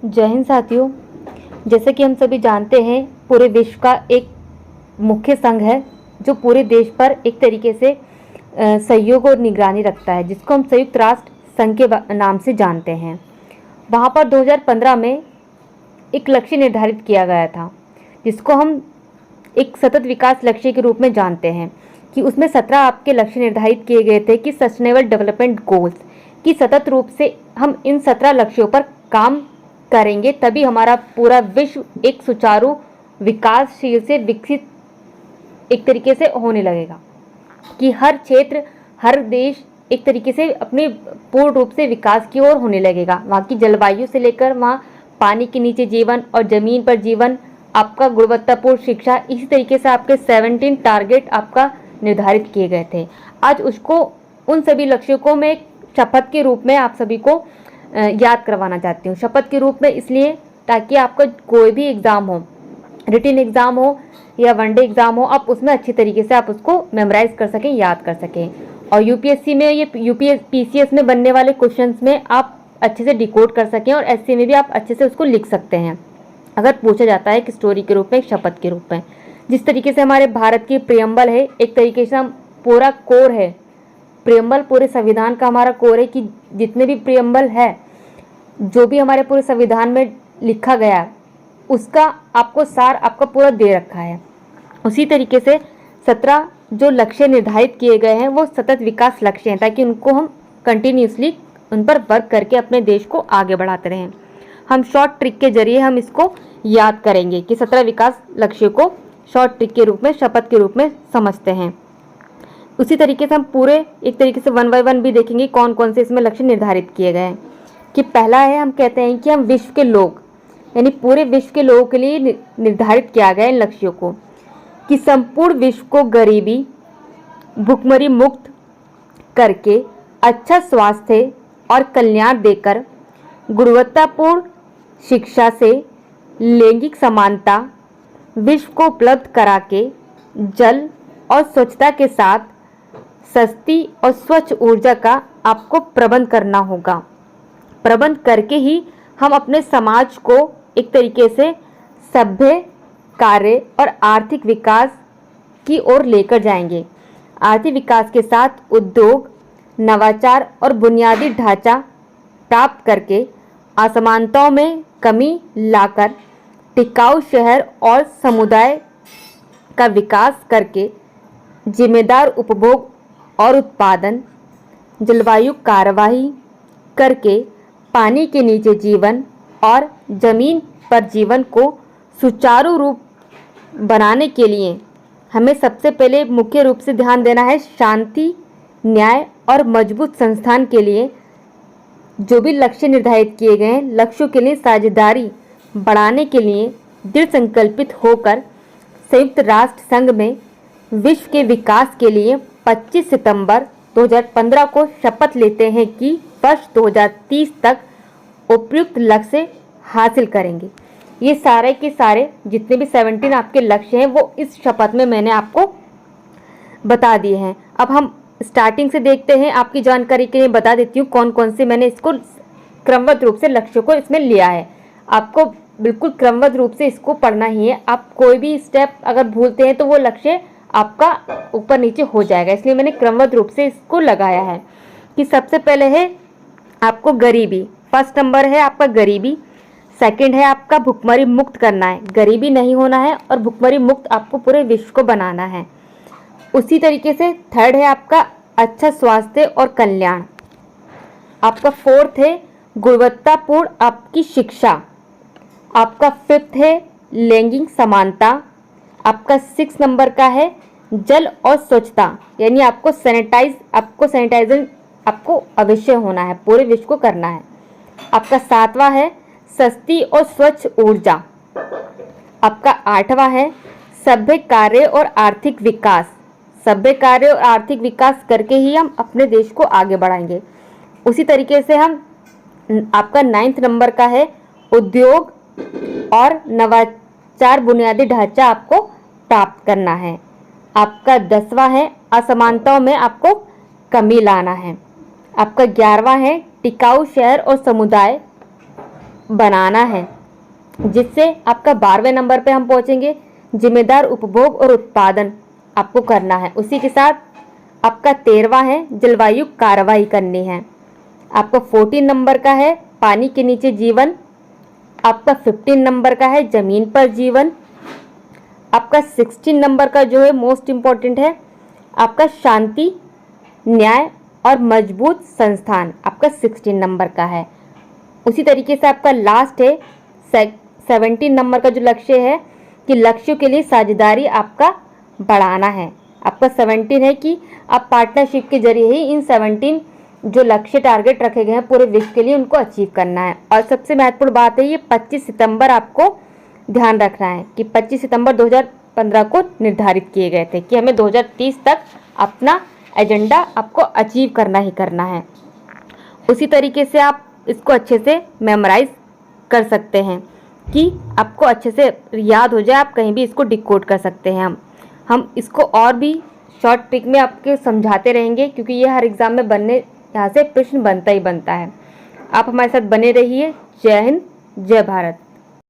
जय हिंद साथियों। जैसे कि हम सभी जानते हैं, पूरे विश्व का एक मुख्य संघ है जो पूरे देश पर एक तरीके से सहयोग और निगरानी रखता है, जिसको हम संयुक्त राष्ट्र संघ के नाम से जानते हैं। वहाँ पर 2015 में एक लक्ष्य निर्धारित किया गया था, जिसको हम एक सतत विकास लक्ष्य के रूप में जानते हैं कि उसमें 17 आपके लक्ष्य निर्धारित किए गए थे कि सस्टेनेबल डेवलपमेंट गोल्स की सतत रूप से हम इन 17 लक्ष्यों पर काम करेंगे, तभी हमारा पूरा विश्व एक सुचारू विकासशील से विकसित एक तरीके से होने लगेगा, कि हर क्षेत्र हर देश एक तरीके से अपने पूर्ण रूप से विकास की ओर होने लगेगा। वहाँ की जलवायु से लेकर वहाँ पानी के नीचे जीवन और ज़मीन पर जीवन, आपका गुणवत्तापूर्ण शिक्षा, इसी तरीके से आपके 17 टारगेट आपका निर्धारित किए गए थे। आज उसको उन सभी लक्ष्यों को मैं शपथ के रूप में आप सभी को याद करवाना चाहती हूँ। शपथ के रूप में इसलिए ताकि आपका कोई भी एग्ज़ाम हो, रिटन एग्ज़ाम हो या वनडे एग्ज़ाम हो, आप उसमें अच्छी तरीके से आप उसको मेमोराइज कर सकें, याद कर सकें। और यूपीएससी में ये पीसीएस में बनने वाले क्वेश्चंस में आप अच्छे से डिकोड कर सकें, और एससी में भी आप अच्छे से उसको लिख सकते हैं अगर पूछा जाता है एक स्टोरी के रूप में, एक शपथ के रूप में। जिस तरीके से हमारे भारत की प्रियम्बल है, एक तरीके से हम पूरा कोर है, प्रियम्बल पूरे संविधान का हमारा कोर है कि जितने भी प्रियम्बल है, जो भी हमारे पूरे संविधान में लिखा गया उसका आपको सार आपका पूरा दे रखा है। उसी तरीके से 17 जो लक्ष्य निर्धारित किए गए हैं वो सतत विकास लक्ष्य हैं, ताकि उनको हम कंटिन्यूसली उन पर वर्क करके अपने देश को आगे बढ़ाते रहें। हम शॉर्ट ट्रिक के जरिए हम इसको याद करेंगे कि 17 विकास लक्ष्य को शॉर्ट ट्रिक के रूप में, शपथ के रूप में समझते हैं। उसी तरीके से हम पूरे एक तरीके से 1 बाय 1 भी देखेंगे कौन कौन से इसमें लक्ष्य निर्धारित किए गए हैं। कि पहला है, हम कहते हैं कि हम विश्व के लोग, यानी पूरे विश्व के लोगों के लिए निर्धारित किया गया इन लक्ष्यों को, कि संपूर्ण विश्व को गरीबी, भुखमरी मुक्त करके अच्छा स्वास्थ्य और कल्याण देकर, गुणवत्तापूर्ण शिक्षा से लैंगिक समानता विश्व को उपलब्ध करा के, जल और स्वच्छता के साथ सस्ती और स्वच्छ ऊर्जा का आपको प्रबंध करना होगा। प्रबंध करके ही हम अपने समाज को एक तरीके से सभ्य, कार्य और आर्थिक विकास की ओर लेकर जाएंगे। आर्थिक विकास के साथ उद्योग, नवाचार और बुनियादी ढांचा प्राप्त करके असमानताओं में कमी लाकर टिकाऊ शहर और समुदाय का विकास करके जिम्मेदार उपभोग और उत्पादन, जलवायु कार्यवाही करके पानी के नीचे जीवन और ज़मीन पर जीवन को सुचारू रूप बनाने के लिए हमें सबसे पहले मुख्य रूप से ध्यान देना है शांति, न्याय और मजबूत संस्थान के लिए जो भी लक्ष्य निर्धारित किए गए हैं, लक्ष्यों के लिए साझेदारी बढ़ाने के लिए दृढ़ संकल्पित होकर संयुक्त राष्ट्र संघ में विश्व के विकास के लिए 25 सितंबर 2015 को शपथ लेते हैं कि वर्ष 2030 तक उपयुक्त लक्ष्य हासिल करेंगे। ये सारे के सारे जितने भी 17 आपके लक्ष्य हैं वो इस शपथ में मैंने आपको बता दिए हैं। अब हम स्टार्टिंग से देखते हैं, आपकी जानकारी के लिए बता देती हूँ कौन कौन से मैंने इसको क्रमबद्ध रूप से लक्ष्यों को इसमें लिया है। आपको बिल्कुल क्रमबद्ध रूप से इसको पढ़ना ही है। आप कोई भी स्टेप अगर भूलते हैं तो वो लक्ष्य आपका ऊपर नीचे हो जाएगा, इसलिए मैंने क्रमबद्ध रूप से इसको लगाया है। कि सबसे पहले है आपको गरीबी, फर्स्ट नंबर है आपका गरीबी। सेकंड है आपका भुखमरी मुक्त करना है, गरीबी नहीं होना है और भुखमरी मुक्त आपको पूरे विश्व को बनाना है। उसी तरीके से थर्ड है आपका अच्छा स्वास्थ्य और कल्याण। आपका फोर्थ है गुणवत्तापूर्ण आपकी शिक्षा। आपका फिफ्थ है लैंगिक समानता। आपका 6 नंबर का है जल और स्वच्छता, यानी आपको सैनिटाइजर आपको अवश्य होना है, पूरे विश्व को करना है। आपका 7वां है सस्ती और स्वच्छ ऊर्जा। आपका 8वां है सभ्य कार्य और आर्थिक विकास। सभ्य कार्य और आर्थिक विकास करके ही हम अपने देश को आगे बढ़ाएंगे। उसी तरीके से हम आपका 9th नंबर का है उद्योग और नवाचार बुनियादी ढांचा आपको प्राप्त करना है। आपका 10वां है असमानताओं में आपको कमी लाना है। आपका 11वां है टिकाऊ शहर और समुदाय बनाना है, जिससे आपका 12वें नंबर पे हम पहुंचेंगे, जिम्मेदार उपभोग और उत्पादन आपको करना है। उसी के साथ आपका 13वां है जलवायु कार्रवाई करनी है। आपका 14 नंबर का है पानी के नीचे जीवन। आपका 15 नंबर का है जमीन पर जीवन। आपका 16 नंबर का जो है मोस्ट इम्पॉर्टेंट है आपका शांति, न्याय और मजबूत संस्थान, आपका 16 नंबर का है। उसी तरीके से आपका लास्ट है 17 नंबर का जो लक्ष्य है कि लक्ष्यों के लिए साझेदारी आपका बढ़ाना है। आपका 17 है कि आप पार्टनरशिप के जरिए ही इन 17 जो लक्ष्य टारगेट रखे गए हैं पूरे विश्व के लिए उनको अचीव करना है। और सबसे महत्वपूर्ण बात है ये 25 सितंबर आपको ध्यान रखना है कि 25 सितंबर 2015 को निर्धारित किए गए थे कि हमें 2030 तक अपना एजेंडा आपको अचीव करना ही करना है। उसी तरीके से आप इसको अच्छे से मेमोराइज कर सकते हैं कि आपको अच्छे से याद हो जाए, आप कहीं भी इसको डिकोड कर सकते हैं। हम इसको और भी शॉर्ट ट्रिक में आपके समझाते रहेंगे क्योंकि ये हर एग्ज़ाम में यहाँ से प्रश्न बनता ही बनता है। आप हमारे साथ बने रहिए। जय हिंद, जय भारत।